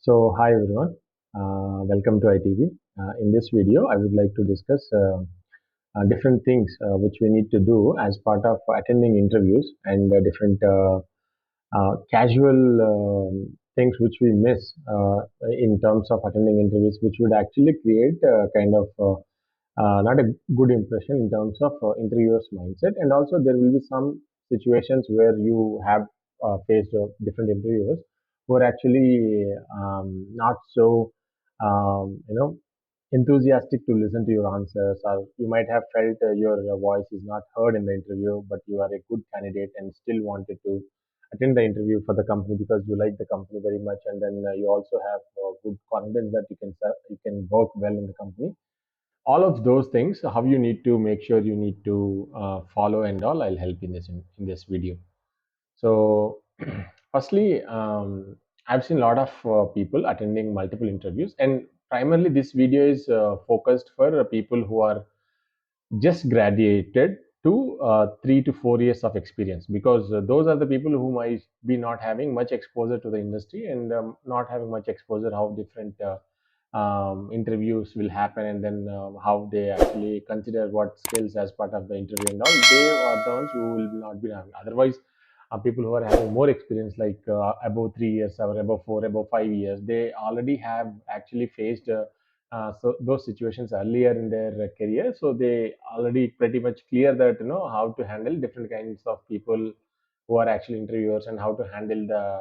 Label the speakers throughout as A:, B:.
A: Hi everyone, welcome to ITV. In this video, I would like to discuss different things which we need to do as part of attending interviews and different casual things which we miss in terms of attending interviews, which would actually create kind of not a good impression in terms of interviewers' mindset. And also, there will be some situations where you have faced different interviewers who are actually not so, enthusiastic to listen to your answers, or you might have felt your voice is not heard in the interview, but you are a good candidate and still wanted to attend the interview for the company because you like the company very much, and then you also have good confidence that you can work well in the company. All of those things, how you need to make sure you need to follow and all, I'll help in this video. So firstly, I've seen a lot of people attending multiple interviews, and primarily this video is focused for people who are just graduated to 3 to 4 years of experience, because those are the people who might be not having much exposure to the industry, and not having much exposure how different interviews will happen, and then how they actually consider what skills as part of the interview and all. They are the ones who will not be having. Otherwise, people who are having more experience, like above 3 years or above 4, above 5 years, they already have actually faced so those situations earlier in their career, so they already pretty much clear that how to handle different kinds of people who are actually interviewers, and how to handle the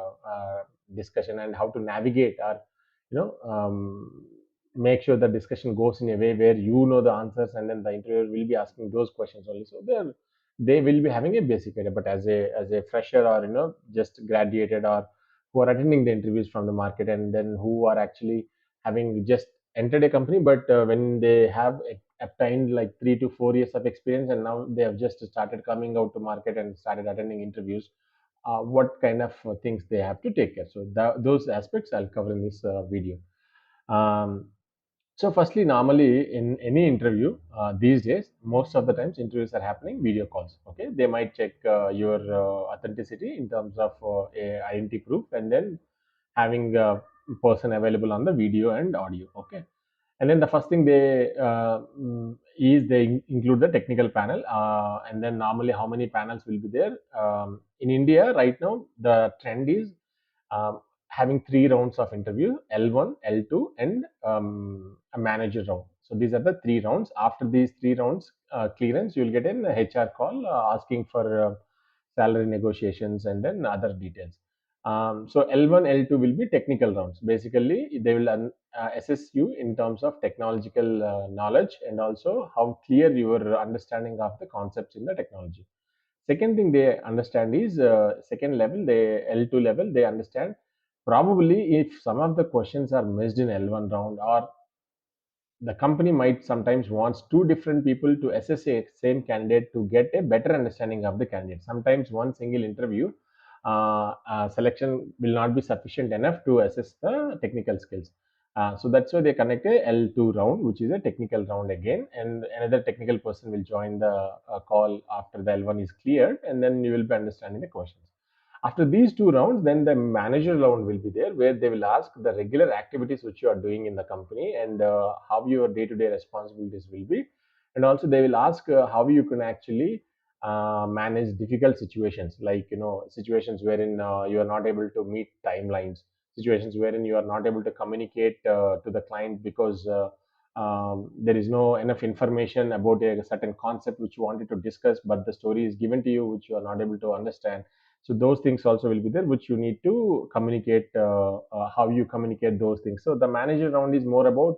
A: discussion, and how to navigate, or you know um, make sure the discussion goes in a way where the answers, and then the interviewer will be asking those questions only. So they will be having a basic idea, but as a fresher, or just graduated, or who are attending the interviews from the market, and then who are actually having just entered a company, but when they have obtained like 3 to 4 years of experience, and now they have just started coming out to market and started attending interviews, what kind of things they have to take care. So those aspects I'll cover in this video. um, so firstly, normally in any interview these days, most of the times interviews are happening video calls. Okay, they might check your authenticity in terms of a identity proof, and then having a person available on the video and audio. Okay, and then the first thing is they include the technical panel, and then normally how many panels will be there. In India right now, the trend is having 3 rounds of interview: L1, L2, and a manager round. So these are the 3 rounds. After these 3 rounds clearance, you will get an HR call asking for salary negotiations and then other details. So L1, L2 will be technical rounds. Basically, they will assess you in terms of technological knowledge, and also how clear your understanding of the concepts in the technology. Second thing they understand is, second level, they L2 level, they understand probably if some of the questions are missed in L1 round, or the company might sometimes wants two different people to assess a same candidate to get a better understanding of the candidate. Sometimes one single interview selection will not be sufficient enough to assess the technical skills. So that's why they connect a L2 round, which is a technical round again, and another technical person will join the call after the L1 is cleared, and then you will be understanding the questions. After these 2 rounds, then the manager round will be there, where they will ask the regular activities which you are doing in the company, and how your day-to-day responsibilities will be. And also they will ask how you can actually manage difficult situations, like situations wherein you are not able to meet timelines, situations wherein you are not able to communicate to the client because there is no enough information about a certain concept which you wanted to discuss, but the story is given to you which you are not able to understand. So those things also will be there, which you need to communicate, how you communicate those things. So the manager round is more about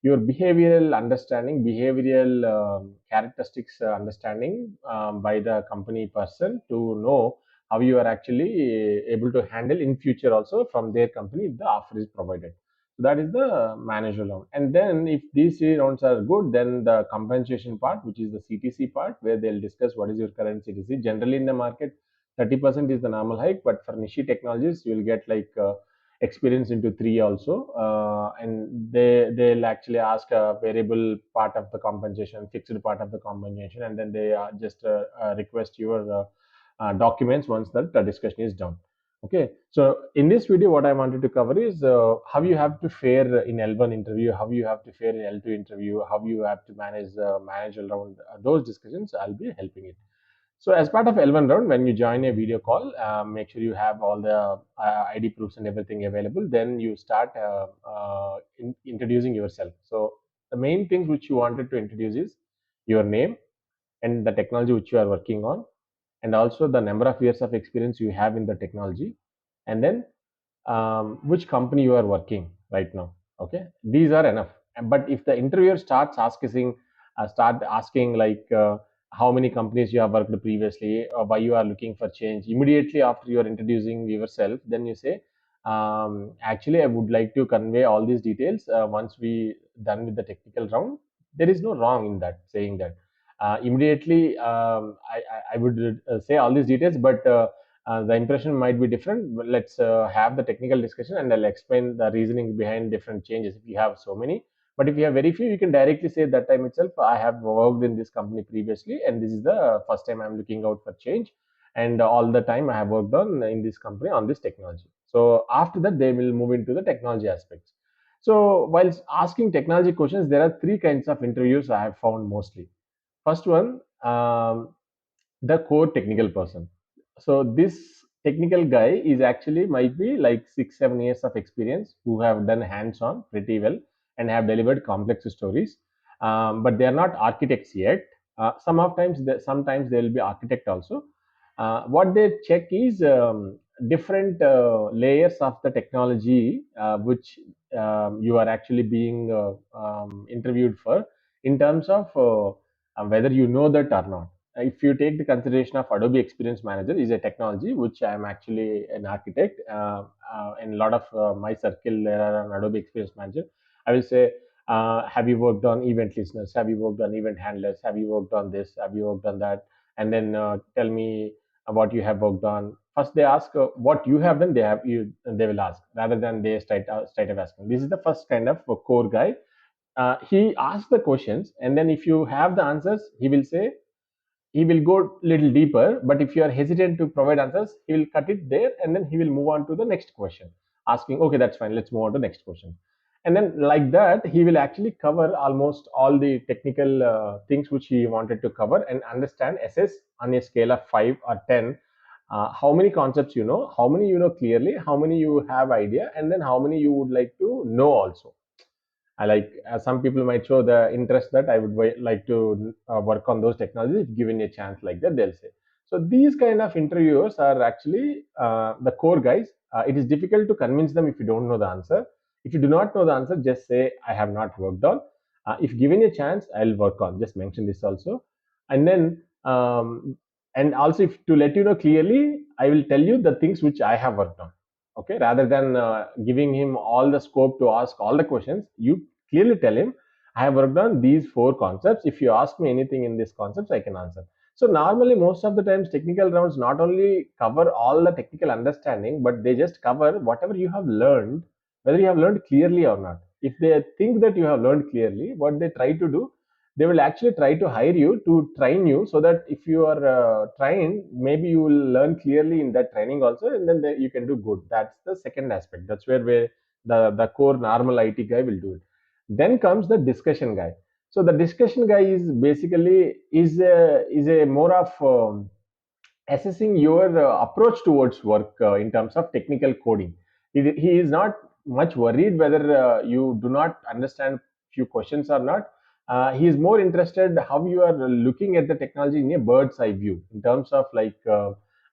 A: your behavioral understanding, behavioral characteristics understanding by the company person, to know how you are actually able to handle in future also from their company if the offer is provided. So that is the manager round. And then if these 3 rounds are good, then the compensation part, which is the CTC part, where they'll discuss what is your current CTC. Generally in the market, 30% is the normal hike, but for niche technologies, you will get like experience into 3 also, and they'll actually ask a variable part of the compensation, fixed part of the compensation, and then they just request your documents once that discussion is done. Okay, so in this video, what I wanted to cover is how you have to fare in L1 interview, how you have to fare in L2 interview, how you have to manage around those discussions. I'll be helping it. So as part of L1 round, when you join a video call, make sure you have all the ID proofs and everything available. Then you start introducing yourself. So the main things which you wanted to introduce is your name and the technology which you are working on, and also the number of years of experience you have in the technology, and then which company you are working right now. Okay, these are enough. But if the interviewer start asking like how many companies you have worked previously, or why you are looking for change immediately after you are introducing yourself, then you say, actually I would like to convey all these details once we done with the technical round. There is no wrong in that, saying that immediately. I would say all these details, but the impression might be different. But let's have the technical discussion, and I'll explain the reasoning behind different changes if you have so many. But if you have very few, you can directly say that time itself, I have worked in this company previously, and this is the first time I'm looking out for change. And all the time I have worked on in this company on this technology. So after that, they will move into the technology aspects. So while asking technology questions, there are three kinds of interviews I have found mostly. First one, the core technical person. So this technical guy is actually might be like 6 7 years of experience, who have done hands-on pretty well and have delivered complex stories, but they are not architects yet. Sometimes they will be architect also. What they check is different layers of the technology which you are actually being interviewed for, in terms of whether you know that or not. If you take the consideration of Adobe Experience Manager is a technology which I am actually an architect, in a lot of my circle there are an Adobe Experience Manager. I will say, have you worked on event listeners? Have you worked on event handlers? Have you worked on this? Have you worked on that? And then tell me what you have worked on. First, they ask what you have done. They will ask, rather than they straight up asking. This is the first kind of core guy. He asks the questions, and then if you have the answers, he will go little deeper. But if you are hesitant to provide answers, he will cut it there, and then he will move on to the next question, asking, okay, that's fine, let's move on to the next question. And then like that, he will actually cover almost all the technical things which he wanted to cover, and understand, assess on a scale of 5 or 10, how many concepts you know, how many you know clearly, how many you have idea, and then how many you would like to know also. I like, some people might show the interest that I would like to work on those technologies if given a chance, like that they'll say. So these kind of interviewers are actually the core guys. It is difficult to convince them if you don't know the answer. If you do not know the answer, just say I have not worked on. If given a chance, I'll work on. Just mention this also, and then and also, if to let you know clearly, I will tell you the things which I have worked on. Okay, rather than giving him all the scope to ask all the questions, you clearly tell him, I have worked on these four concepts. If you ask me anything in these concepts, I can answer. So normally, most of the times, technical rounds not only cover all the technical understanding, but they just cover whatever you have learned, whether you have learned clearly or not. If they think that you have learned clearly, what they try to do, they will actually try to hire you to train you, so that if you are trained, maybe you will learn clearly in that training also, and then you can do good. That's the second aspect. That's where the core normal IT guy will do it. Then comes the discussion guy. So the discussion guy is basically is a more of assessing your approach towards work in terms of technical coding. He is not much worried whether you do not understand few questions or not. He is more interested how you are looking at the technology in a bird's eye view, in terms of like,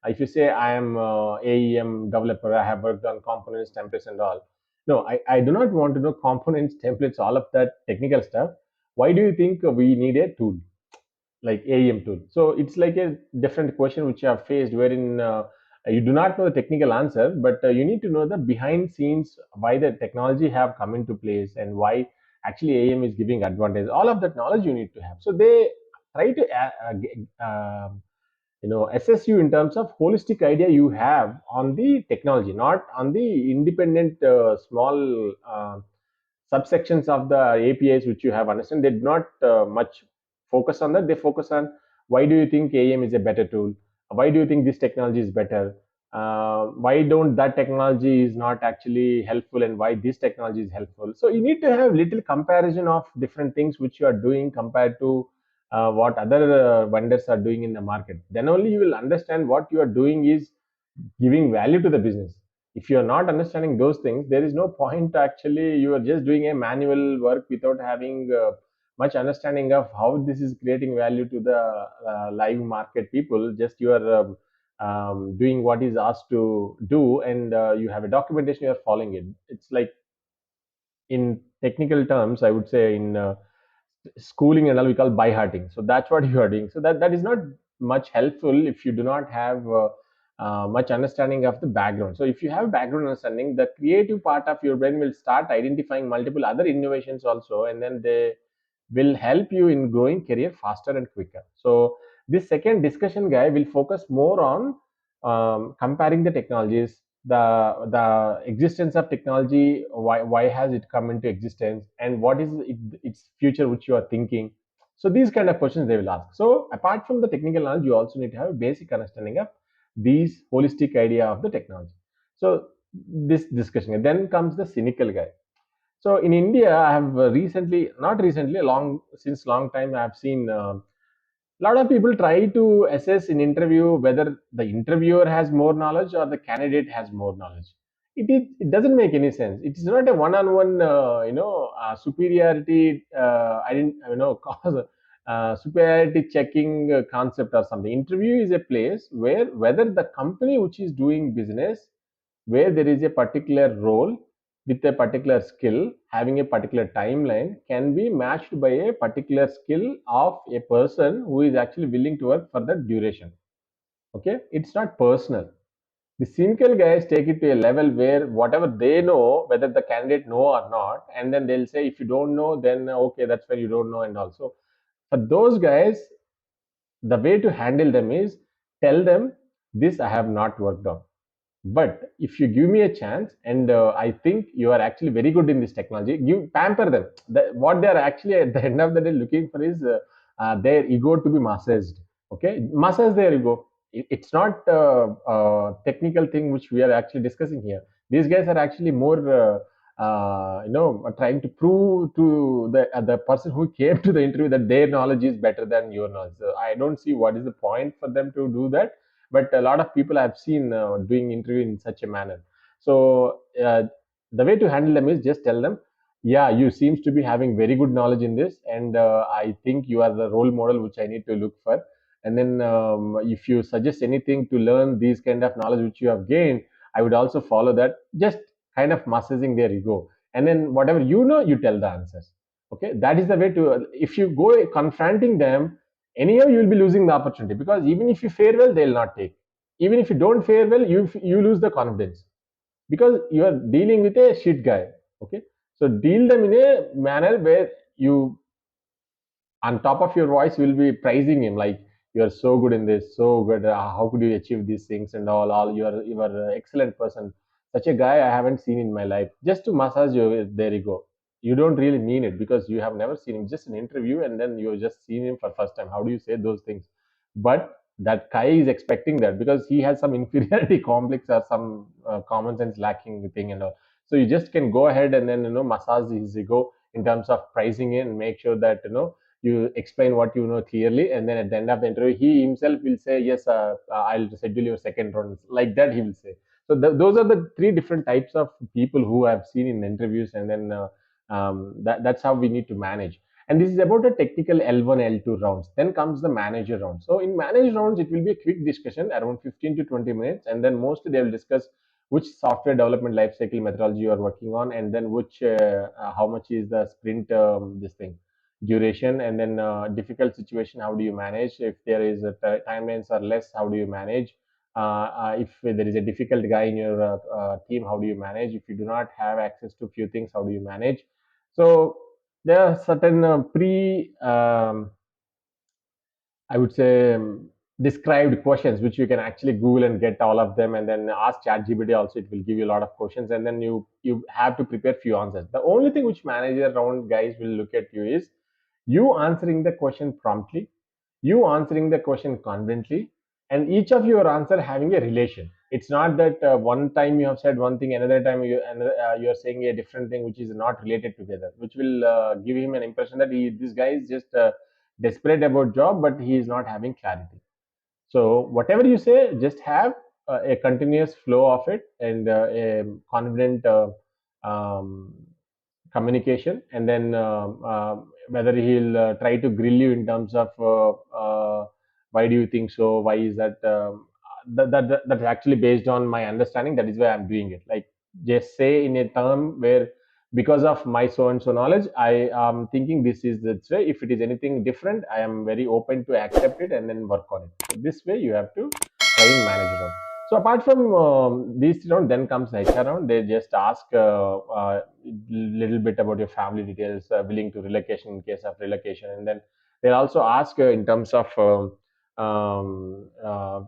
A: if you say I am AEM developer, I have worked on components, templates, and all. No, I do not want to know components, templates, all of that technical stuff. Why do you think we need a tool like AEM tool? So it's like a different question which you have faced, wherein you do not know the technical answer, but you need to know the behind scenes, why the technology have come into place, and why actually AEM is giving advantage. All of that knowledge you need to have. So they try to assess you in terms of holistic idea you have on the technology, not on the independent small subsections of the APIs which you have understand. They do not much focus on that. They focus on, why do you think AM is a better tool? Why do you think this technology is better? why don't that technology is not actually helpful, and why this technology is helpful. So you need to have little comparison of different things which you are doing compared to what other vendors are doing in the market. Then only you will understand what you are doing is giving value to the business. If you are not understanding those things, there is no point. Actually, you are just doing a manual work without having much understanding of how this is creating value to the live market people. Just you are doing what is asked to do, and you have a documentation, you are following it. It's like, in technical terms, I would say, in schooling and all, we call by hearting. So that's what you are doing. So that is not much helpful if you do not have much understanding of the background. So if you have background understanding, the creative part of your brain will start identifying multiple other innovations also, and then they will help you in growing career faster and quicker. So this second discussion guy will focus more on comparing the technologies, the existence of technology, why has it come into existence, and what is its future which you are thinking. So these kind of questions they will ask. So apart from the technical knowledge, you also need to have a basic understanding of these holistic idea of the technology. So this discussion, and then comes the cynical guy. So in India, I have recently, not recently, long since long time, I have seen a lot of people try to assess in interview whether the interviewer has more knowledge or the candidate has more knowledge. It doesn't make any sense. It is not a one-on-one, superiority. I didn't, cause superiority checking concept or something. Interview is a place where whether the company which is doing business, where there is a particular role with a particular skill having a particular timeline, can be matched by a particular skill of a person who is actually willing to work for that duration. Okay, it's not personal. The cynical guys take it to a level where whatever they know, whether the candidate know or not, and then they'll say, if you don't know, then okay, that's where you don't know. And also, for those guys, the way to handle them is tell them, this I have not worked on, but if you give me a chance, and I think you are actually very good in this technology, give pamper them. What they are actually at the end of the day looking for is their ego to be massaged. Okay, massage their ego. It's not technical thing which we are actually discussing here. These guys are actually more trying to prove to the person who came to the interview that their knowledge is better than your knowledge. So I don't see what is the point for them to do that, but a lot of people I've seen doing interview in such a manner. So the way to handle them is just tell them, yeah, you seems to be having very good knowledge in this, and I think you are the role model which I need to look for. And then if you suggest anything to learn these kind of knowledge which you have gained, I would also follow that. Just kind of massaging their ego, and then whatever you know, you tell the answers. Okay, that is the way to. If you go confronting them, anyhow you will be losing the opportunity, because even if you fare well, they'll not take. Even if you don't fare well, you lose the confidence, because you are dealing with a shit guy. Okay, so deal them in a manner where you, on top of your voice, will be praising him, like, you are so good in this, so good, how could you achieve these things, and all you are an excellent person. Such a guy I haven't seen in my life, just to massage you. There you go. You don't really mean it, because you have never seen him, just an interview, and then you just seen him for first time. How do you say those things? But that guy is expecting that, because he has some inferiority complex or some common sense lacking thing and all. So you just can go ahead and then massage his ego in terms of pricing it, and make sure that you explain what you know clearly, and then at the end of the interview, he himself will say, yes, I'll schedule your second round, like that he will say. So those are the three different types of people who I've seen in interviews, and then that's how we need to manage. And this is about a technical L1, L2 rounds. Then comes the manager round. So in manager rounds, it will be a quick discussion around 15 to 20 minutes, and then mostly they will discuss which software development lifecycle methodology you are working on, and then which how much is the sprint this thing duration, and then difficult situation, how do you manage? If there is a timelines are less, how do you manage? If there is a difficult guy in your team, how do you manage? If you do not have access to few things, how do you manage? So there are certain I would say, described questions which you can actually Google and get all of them, and then ask ChatGPT. Also, it will give you a lot of questions, and then you have to prepare few answers. The only thing which manager round guys will look at you is, you answering the question promptly, you answering the question confidently, and each of your answer having a relation. It's not that one time you have said one thing, another time you are saying a different thing which is not related together, which will give him an impression that this guy is just desperate about job, but he is not having clarity. So whatever you say, just have a continuous flow of it, and a confident communication, and then whether he'll try to grill you in terms of why do you think so, why is that, that's actually based on my understanding, that is why I'm doing it. Like, just say in a term where, because of my so and so knowledge, I am thinking this is this way. If it is anything different, I am very open to accept it and then work on it. So this way you have to try and manage it on. So apart from these round, then comes the HR round. They just ask little bit about your family details, willing to relocation in case of relocation, and then they'll also ask in terms of um, uh,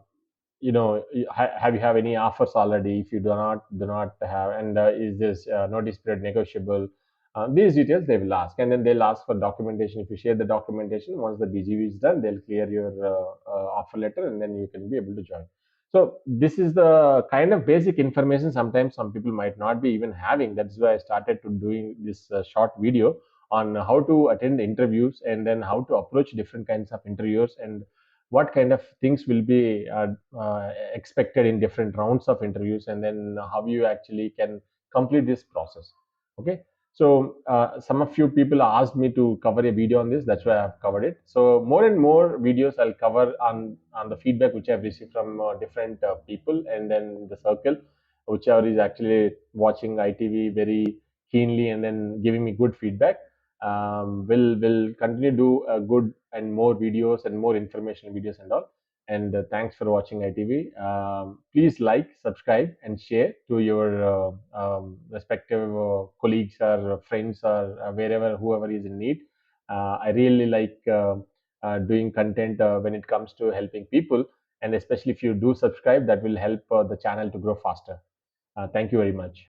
A: have you have any offers already? If you do not have, and is this notice period negotiable? These details they will ask, and then they'll ask for documentation. If you share the documentation, once the BGV is done, they'll clear your offer letter, and then you can be able to join. So this is the kind of basic information sometimes some people might not be even having. That's why I started to doing this short video on how to attend interviews, and then how to approach different kinds of interviewers, and what kind of things will be expected in different rounds of interviews, and then how you actually can complete this process. Okay. So some of you people asked me to cover a video on this, that's why I've covered it. So more and more videos I'll cover on the feedback which I've received from different people, and then the circle whichever is actually watching ITV very keenly and then giving me good feedback. Will continue to do good and more videos and more informational videos and all. And thanks for watching ITV. Please like, subscribe, and share to your respective colleagues or friends, or wherever, whoever is in need. I really like doing content when it comes to helping people, and especially if you do subscribe, that will help the channel to grow faster. Thank you very much.